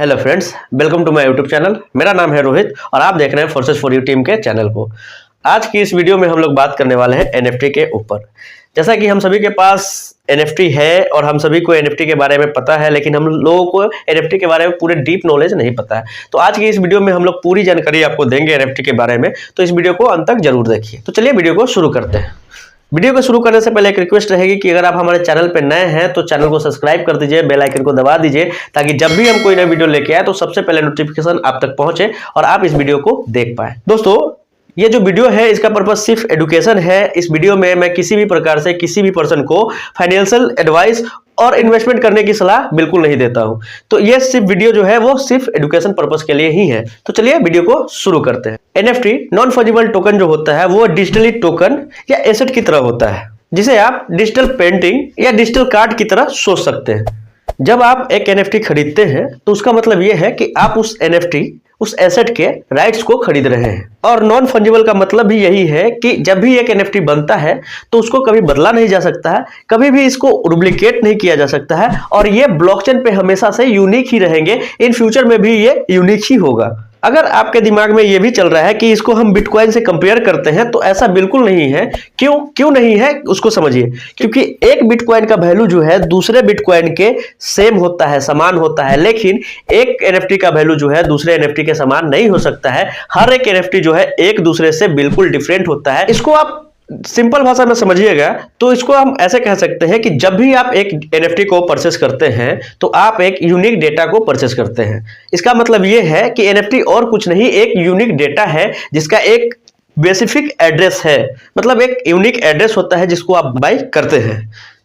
Hello friends, welcome to my YouTube channel. मेरा नाम है रोहित और आप देख रहे हैं फोर्सेस फॉर यू टीम के चैनल को। आज की इस वीडियो में हम लोग बात करने वाले हैं एनएफटी के ऊपर। जैसा कि हम सभी के पास एनएफटी है और हम सभी को एनएफटी के बारे में पता है, लेकिन हम लोगों को एनएफटी के बारे में पूरे डीप नॉलेज नहीं पता है। तो आज की इस वीडियो में हम लोग पूरी जानकारी आपको देंगे एनएफटी के बारे में, तो इस वीडियो को अंत तक जरूर देखिए। तो चलिए वीडियो को शुरू करते हैं। वीडियो को शुरू करने से पहले एक रिक्वेस्ट रहेगी कि अगर आप हमारे चैनल पर नए हैं तो चैनल को सब्सक्राइब कर दीजिए, बेल आइकन को दबा दीजिए, ताकि जब भी हम कोई नई वीडियो लेके आए तो सबसे पहले नोटिफिकेशन आप तक पहुंचे और आप इस वीडियो को देख पाए। दोस्तों, ये जो वीडियो है इसका पर्पस सिर्फ एजुकेशन है। इस वीडियो में मैं किसी भी प्रकार से किसी भी पर्सन को फाइनेंशियल एडवाइस और इन्वेस्टमेंट करने की सलाह बिल्कुल नहीं देता हूं। तो ये सिर्फ वीडियो जो है वो सिर्फ एजुकेशन पर्पस के लिए ही है। तो चलिए वीडियो को शुरू करते हैं। एनएफटी नॉन फंजिबल टोकन जो होता है वो डिजिटली टोकन या एसेट की तरह होता है, जिसे आप डिजिटल पेंटिंग या डिजिटल कार्ड की तरह सोच सकते हैं। जब आप एक एनएफटी खरीदते हैं तो उसका मतलब यह है कि आप उस एनएफटी उस एसेट के राइट्स को खरीद रहे हैं। और नॉन फंजिबल का मतलब भी यही है कि जब भी एक एनएफटी बनता है तो उसको कभी बदला नहीं जा सकता है, कभी भी इसको डुप्लीकेट नहीं किया जा सकता है, और ये ब्लॉकचेन पे हमेशा से यूनिक ही रहेंगे। इन फ्यूचर में भी ये यूनिक ही होगा। अगर आपके दिमाग में ये भी चल रहा है कि इसको हम बिटकॉइन से कंपेयर करते हैं, तो ऐसा बिल्कुल नहीं है। क्यों नहीं है उसको समझिए। क्योंकि एक बिटकॉइन का वैल्यू जो है दूसरे बिटकॉइन के सेम होता है, समान होता है, लेकिन एक एनएफटी का वैल्यू जो है दूसरे एनएफटी के समान नहीं हो सकता है। हर एक एनएफटी जो है एक दूसरे से बिल्कुल डिफरेंट होता है। इसको आप सिंपल भाषा में समझिएगा तो इसको हम ऐसे कह सकते हैं कि जब भी आप एक एनएफटी को परचेस करते हैं तो आप एक यूनिक डेटा को परचेस करते हैं। इसका मतलब यह है कि एनएफटी और कुछ नहीं, एक यूनिक डेटा है जिसका एक स्पेसिफिक एड्रेस है। मतलब एक यूनिक एड्रेस होता है जिसको आप बाय करते हैं।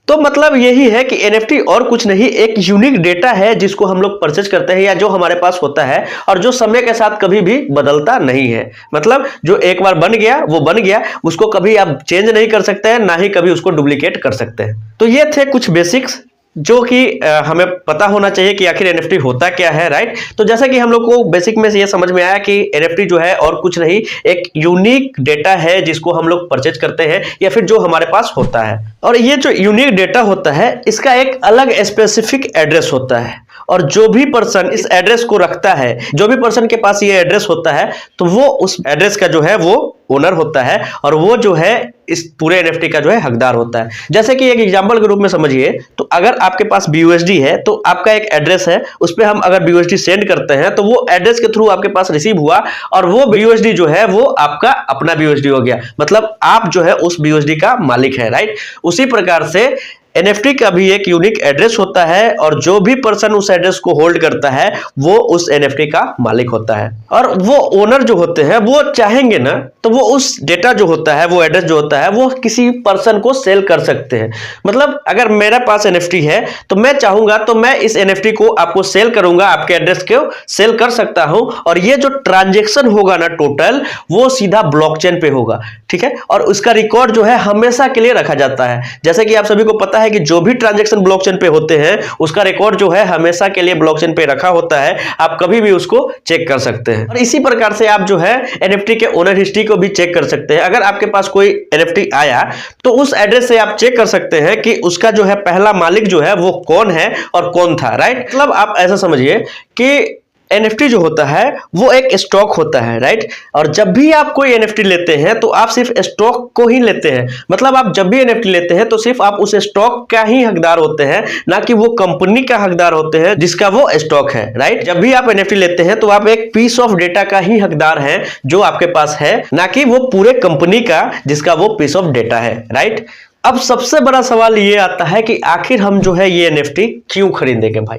तो मतलब यही है कि एनएफटी और कुछ नहीं, एक यूनिक डेटा है जिसको हम लोग परचेज करते हैं या जो हमारे पास होता है और जो समय के साथ कभी भी बदलता नहीं है। मतलब जो एक बार बन गया वो बन गया, उसको कभी आप चेंज नहीं कर सकते हैं, ना ही कभी उसको डुप्लीकेट कर सकते हैं। तो ये थे कुछ बेसिक्स जो कि हमें पता होना चाहिए कि आखिर एनएफटी होता क्या है, राइट। तो जैसा कि हम लोग को बेसिक में से ये समझ में आया कि एनएफटी जो है और कुछ नहीं, एक यूनिक डेटा है जिसको हम लोग परचेज करते हैं या फिर जो हमारे पास होता है। और ये जो यूनिक डेटा होता है इसका एक अलग स्पेसिफिक एड्रेस होता है, और जो भी पर्सन इस एड्रेस को रखता है, जो भी पर्सन के पास ये एड्रेस होता है, तो वो उस एड्रेस का जो है वो ओनर होता है और वो जो है इस पूरे एनएफटी का जो है हकदार होता है। जैसे कि एक एग्जांपल के रूप में समझिए, तो अगर आपके पास BUSD है तो आपका एक एड्रेस है, उस पर हम अगर BUSD सेंड करते हैं तो वो एड्रेस के थ्रू आपके पास रिसीव हुआ और वो BUSD जो है वो आपका अपना BUSD हो गया। मतलब आप जो है उस BUSD का मालिक है, राइट। उसी प्रकार से एनएफटी का भी एक यूनिक एड्रेस होता है और जो भी पर्सन उस एड्रेस को होल्ड करता है वो उस एनएफटी का मालिक होता है। और वो ओनर जो होते हैं वो चाहेंगे ना तो वो उस डेटा जो होता है, वो एड्रेस जो होता है, वो किसी पर्सन को सेल कर सकते हैं। मतलब अगर मेरे पास एनएफटी है तो मैं चाहूंगा तो मैं इस एनएफटी को आपको सेल करूंगा, आपके एड्रेस को सेल कर सकता हूं, और ये जो ट्रांजेक्शन होगा ना टोटल, वो सीधा ब्लॉकचेन पे होगा, ठीक है। और उसका रिकॉर्ड जो है हमेशा के लिए रखा जाता है। जैसे कि आप सभी को पता है कि जो भी ट्रांजैक्शन ब्लॉकचेन पे होते हैं उसका रिकॉर्ड जो है हमेशा के लिए ब्लॉकचेन पे रखा होता है। आप कभी भी उसको चेक कर सकते हैं। और इसी प्रकार से आप जो है एनएफटी के ओनर हिस्ट्री को भी चेक कर सकते हैं। अगर आपके पास कोई एनएफटी आया तो उस एड्रेस से आप चेक कर सकते हैं कि उसका जो है पहला मालिक जो है वो कौन है और कौन था, राइट। मतलब आप ऐसा समझिए कि एनएफटी जो होता है वो एक स्टॉक होता है, राइट। और जब भी आप कोई एनएफटी लेते हैं तो आप सिर्फ स्टॉक को ही लेते हैं। मतलब आप जब भी एनएफटी लेते हैं तो सिर्फ आप उस स्टॉक का ही हकदार होते हैं, ना कि वो कंपनी का हकदार होते हैं जिसका वो स्टॉक है, राइट। जब भी आप एनएफटी लेते हैं तो आप एक पीस ऑफ डेटा का ही हकदार हैं जो आपके पास है, ना कि वो पूरे कंपनी का जिसका वो पीस ऑफ डेटा है, राइट। अब सबसे बड़ा सवाल ये आता है कि आखिर हम जो है ये एनएफटी क्यों खरीदेंगे भाई।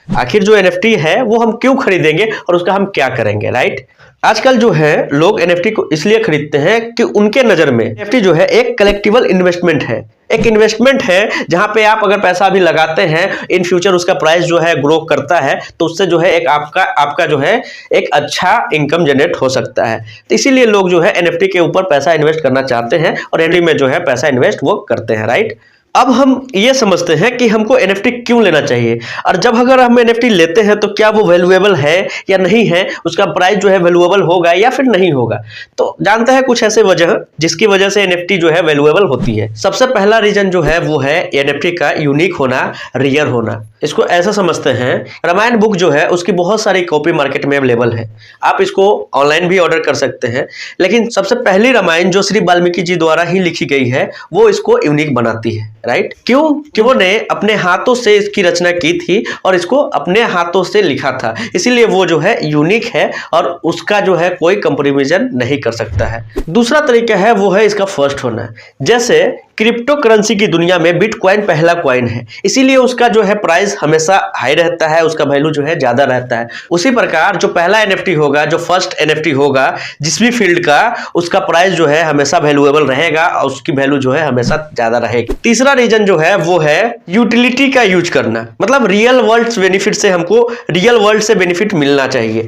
आखिर जो एनएफटी है वो हम क्यों खरीदेंगे और उसका हम क्या करेंगे, राइट। आजकल जो है लोग एनएफटी को इसलिए खरीदते हैं कि उनके नजर में एनएफटी जो है एक कलेक्टिबल इन्वेस्टमेंट है, एक इन्वेस्टमेंट है जहां पे आप अगर पैसा भी लगाते हैं, इन फ्यूचर उसका प्राइस जो है ग्रो करता है तो उससे जो है एक आपका जो है एक अच्छा इनकम जनरेट हो सकता है। तो इसीलिए लोग जो है एनएफटी के ऊपर पैसा इन्वेस्ट करना चाहते हैं और एनएफटी में जो है पैसा इन्वेस्ट वो करते हैं, राइट। अब हम ये समझते हैं कि हमको NFT क्यों लेना चाहिए, और जब अगर हम NFT लेते हैं तो क्या वो वैल्यूएबल है या नहीं है, उसका प्राइस जो है वैल्यूएबल होगा या फिर नहीं होगा। तो जानते हैं कुछ ऐसे वजह जिसकी वजह से NFT जो है वैल्यूएबल होती है। सबसे पहला रीजन जो है वो है NFT का यूनिक होना, रियर होना। इसको ऐसा समझते हैं, रामायण बुक जो है उसकी बहुत सारी कॉपी मार्केट में अवेलेबल है, आप इसको ऑनलाइन भी ऑर्डर कर सकते हैं, लेकिन सबसे पहली रामायण जो श्री वाल्मीकि जी द्वारा ही लिखी गई है वो इसको यूनिक बनाती है, राइट। क्यों? कि वो ने अपने हाथों से इसकी रचना की थी और इसको अपने हाथों से लिखा था, इसीलिए वो जो है यूनिक है और उसका जो है कोई कंपैरिजन नहीं कर सकता है। दूसरा तरीका है वो है इसका फर्स्ट होना। जैसे क्रिप्टो करेंसी की दुनिया में बिटकॉइन पहला कॉइन है, इसीलिए उसका जो है प्राइस हमेशा हाई रहता है, उसका वैल्यू जो है ज्यादा रहता है। उसी प्रकार जो पहला NFT होगा, जो फर्स्ट NFT होगा जिस भी फील्ड का, उसका प्राइस जो है हमेशा वैल्यूएबल रहेगा और उसकी वैल्यू जो है हमेशा ज्यादा रहेगी। तीसरा रीजन जो है वो है यूटिलिटी का यूज करना, मतलब रियल वर्ल्ड बेनिफिट से हमको रियल वर्ल्ड से बेनिफिट मिलना चाहिए।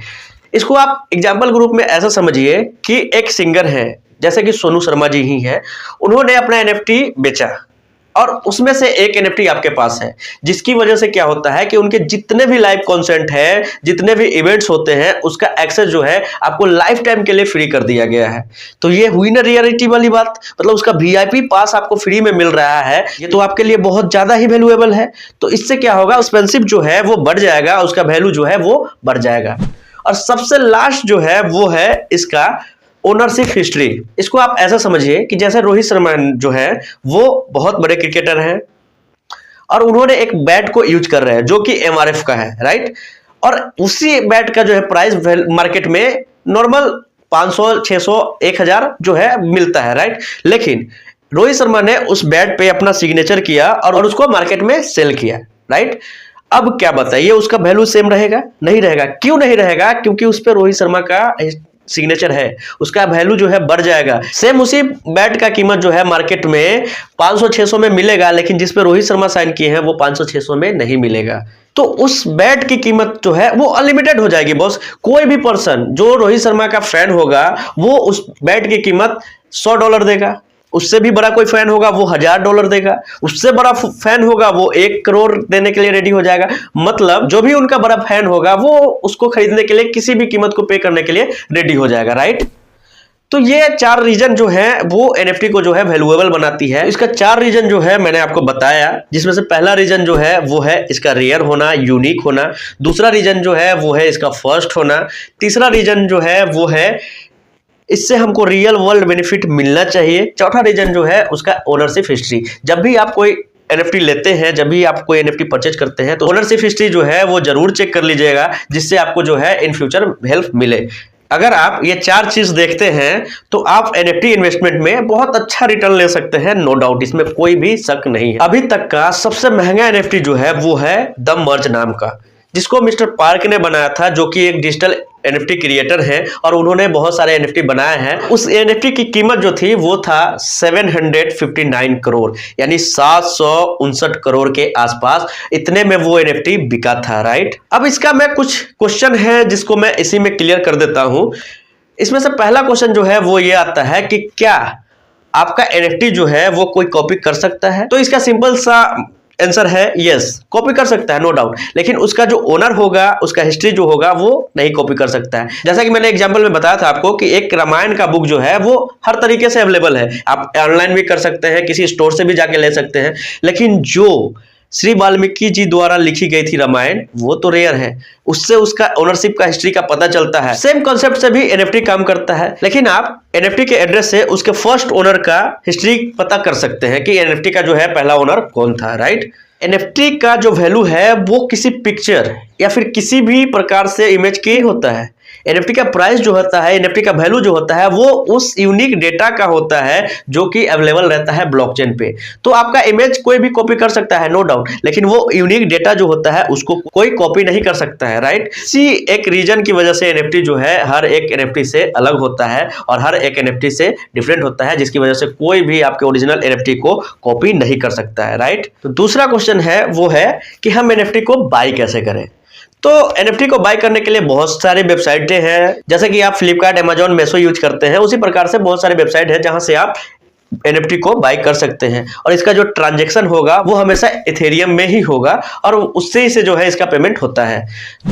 इसको आप एग्जाम्पल ग्रुप में ऐसा समझिए कि एक सिंगर है, जैसे कि सोनू शर्मा जी ही हैं, उन्होंने अपना NFT बेचा और उसमें से एक NFT आपके पास है, जिसकी वजह से क्या होता है कि उनके जितने भी लाइव कॉन्सर्ट है, जितने भी इवेंट्स होते हैं, उसका एक्सेस जो है आपको लाइफ टाइम के लिए फ्री कर दिया गया है। तो ये हुई ना रियलिटी वाली बात, मतलब उसका VIP पास आपको फ्री में मिल रहा है, ये तो आपके लिए बहुत ज्यादा ही वैल्यूएबल है। तो इससे क्या होगा, एक्सपेंसिव जो है वो बढ़ जाएगा, उसका वैल्यू जो है वो बढ़ जाएगा। और सबसे लास्ट जो है वो है इसका ओनरशिप हिस्ट्री। इसको आप ऐसा समझिए कि जैसे रोहित शर्मा जो है वो बहुत बड़े क्रिकेटर हैं और उन्होंने एक बैट को यूज कर रहे हैं जो कि MRF का है, राइट। और उसी बैट का जो है प्राइस मार्केट में नॉर्मल 500, 600, 1000 जो है मिलता है, राइट। लेकिन रोहित शर्मा ने उस बैट पे अपना सिग्नेचर किया और उसको मार्केट में सेल किया, राइट। अब क्या बताइए, उसका वैल्यू सेम रहेगा? नहीं रहेगा। क्यों नहीं रहेगा? क्योंकि उस पर रोहित शर्मा का सिग्नेचर है, उसका वैल्यू जो है बढ़ जाएगा। सेम उसी बैट का कीमत जो है मार्केट में 500-600 में मिलेगा, लेकिन जिस पे रोहित शर्मा साइन किए हैं वो 500-600 में नहीं मिलेगा। तो उस बैट की कीमत जो है वो अनलिमिटेड हो जाएगी बॉस। कोई भी पर्सन जो रोहित शर्मा का फैन होगा वो उस बैट की कीमत $100 देगा, उससे भी बड़ा कोई फैन होगा वो $1000 देगा, उससे बड़ा फैन होगा वो 1 करोड़ देने के लिए रेडी हो जाएगा। मतलब जो भी उनका बड़ा फैन होगा वो उसको खरीदने के लिए किसी भी कीमत को पे करने के लिए रेडी हो जाएगा, राइट। तो ये 4 रीजन जो है वो NFT को जो है वैल्यूएबल बनाती है। इसका 4 रीजन जो है मैंने आपको बताया, जिसमें से पहला रीजन जो है वो है इसका रेयर होना, यूनिक होना। दूसरा रीजन जो है वो है इसका फर्स्ट होना। तीसरा रीजन जो है वो है इससे हमको रियल वर्ल्ड बेनिफिट मिलना चाहिए। चौथा रीजन जो है उसका ओनरशिप हिस्ट्री। जब भी आप कोई NFT लेते हैं, जब भी आप कोई NFT परचेज करते हैं तो ओनरशिप हिस्ट्री जो है वो जरूर चेक कर लीजिएगा, जिससे आपको जो है इन फ्यूचर हेल्प मिले। अगर आप ये 4 चीज देखते हैं तो आप NFT इन्वेस्टमेंट में बहुत अच्छा रिटर्न ले सकते हैं, नो डाउट, इसमें कोई भी शक नहीं है। अभी तक का सबसे महंगा NFT जो है वो है द मर्ज नाम का, जिसको मिस्टर पार्क ने बनाया था, जो कि एक डिजिटल NFT क्रिएटर है और उन्होंने बहुत सारे NFT बनाए हैं। उस NFT की कीमत जो थी वो था 759 करोड़, यानी 759 करोड़ के आसपास, इतने में वो NFT बिका था, राइट। अब इसका मैं कुछ क्वेश्चन है जिसको मैं इसी में क्लियर कर देता हूं। इसमें से पहला क्वेश्चन जो है वो ये आता है कि क्या आपका NFT जो है वो कोई कॉपी कर सकता है? तो इसका सिंपल सा आंसर है यस, कॉपी कर सकता है, नो डाउट। लेकिन उसका जो ओनर होगा, उसका हिस्ट्री जो होगा वो नहीं कॉपी कर सकता है। जैसा कि मैंने एग्जांपल में बताया था आपको कि एक रामायण का बुक जो है वो हर तरीके से अवेलेबल है, आप ऑनलाइन भी कर सकते हैं, किसी स्टोर से भी जाके ले सकते हैं। लेकिन जो श्री वाल्मीकि जी द्वारा लिखी गई थी रामायण, वो तो रेयर है, उससे उसका ओनरशिप का हिस्ट्री का पता चलता है। सेम कॉन्सेप्ट से भी NFT काम करता है, लेकिन आप NFT के एड्रेस से उसके फर्स्ट ओनर का हिस्ट्री पता कर सकते हैं कि NFT का जो है पहला ओनर कौन था, राइट। NFT का जो वैल्यू है वो किसी पिक्चर या फिर किसी भी प्रकार से इमेज की होता है। NFT का प्राइस जो होता है, NFT का वैल्यू जो होता है वो उस यूनिक डेटा का होता है जो कि अवेलेबल रहता है ब्लॉकचेन पे। तो आपका इमेज कोई भी कॉपी कर सकता है, नो डाउट, लेकिन वो यूनिक डेटा जो होता है उसको कोई कॉपी नहीं कर सकता है, राइट। इसी एक रीजन की वजह से NFT जो है हर एक NFT से अलग होता है और हर एक NFT से डिफरेंट होता है, जिसकी वजह से कोई भी आपके ओरिजिनल NFT को कॉपी नहीं कर सकता है, राइट। तो दूसरा क्वेश्चन है वो है कि हम NFT को बाई कैसे करें। तो NFT को बाय करने के लिए बहुत सारी वेबसाइटें हैं, जैसे कि आप फ्लिपकार्ट, अमेजॉन, मेसो यूज करते हैं, उसी प्रकार से बहुत सारे वेबसाइट है जहां से आप NFT को बाय कर सकते हैं और इसका जो ट्रांजैक्शन होगा वो हमेशा इथेरियम में ही होगा और उससे ही से जो है इसका पेमेंट होता है।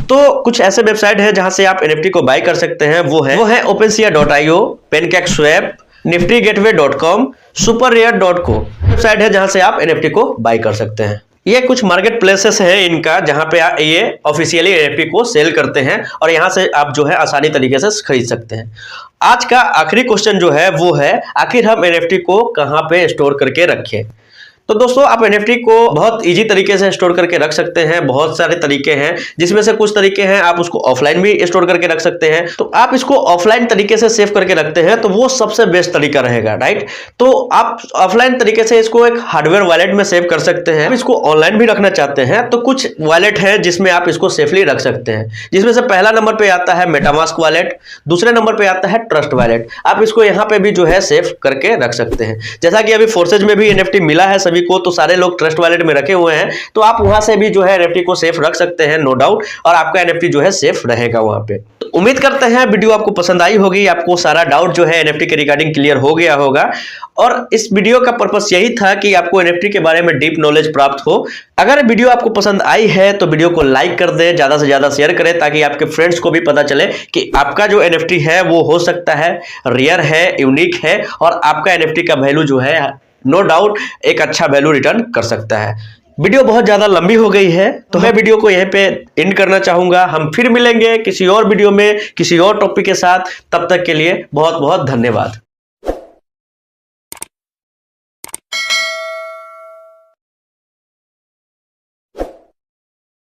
तो कुछ ऐसे वेबसाइट है जहां से आप NFT को बाय कर सकते हैं, वो है OpenSea.io, PancakeSwap, niftygateway.com, superrare.co website है जहां से आप NFT को बाय कर सकते हैं। ये कुछ मार्केट प्लेसेस है इनका जहां पे ये ऑफिशियली NFT को सेल करते हैं और यहां से आप जो है आसानी तरीके से खरीद सकते हैं। आज का आखिरी क्वेश्चन जो है वो है, आखिर हम NFT को कहां पे स्टोर करके रखें। तो दोस्तों आप NFT को बहुत इजी तरीके से स्टोर करके रख सकते हैं। बहुत सारे तरीके हैं, जिसमें से कुछ तरीके हैं आप उसको ऑफलाइन भी स्टोर करके रख सकते हैं। तो आप इसको ऑफलाइन तरीके से सेव करके रखते हैं तो वो सबसे बेस्ट तरीका रहेगा, राइट। तो आप ऑफलाइन तरीके से इसको एक हार्डवेयर वॉलेट में सेव कर सकते हैं। इसको ऑनलाइन भी रखना चाहते हैं तो कुछ वॉलेट है जिसमें आप इसको सेफली रख सकते हैं, जिसमें से पहला नंबर पे आता है मेटामास्क वॉलेट, दूसरे नंबर पे आता है ट्रस्ट वॉलेट। आप इसको यहाँ पे भी जो है सेव करके रख सकते हैं। जैसा कि अभी फोर्सेज में भी NFT मिला है सभी को, तो सारे लोग ट्रस्ट वॉलेट में रखे हुए हैं, तो आप वहां से भी जो है NFT को सेफ रख सकते हैं, नो डाउट, और आपका NFT जो है सेफ रहेगा वहां पे। तो उम्मीद करते हैं वीडियो आपको पसंद आई होगी, आपको सारा डाउट जो है NFT के रिगार्डिंग क्लियर हो गया होगा। और इस वीडियो का पर्पस यही था कि आपको NFT के बारे में डीप नॉलेज प्राप्त हो। अगर वीडियो आपको पसंद आई है तो वीडियो को लाइक कर दें, ज्यादा से ज्यादा शेयर करें, ताकि आपके फ्रेंड्स को भी पता चले कि आपका जो NFT है वो हो सकता है रेयर है, यूनिक है, और आपका NFT का वैल्यू जो है नो डाउट एक अच्छा वैल्यू रिटर्न कर सकता है। वीडियो बहुत ज्यादा लंबी हो गई है तो मैं वीडियो को यहीं पे एंड करना चाहूंगा। हम फिर मिलेंगे किसी और वीडियो में किसी और टॉपिक के साथ। तब तक के लिए बहुत बहुत धन्यवाद।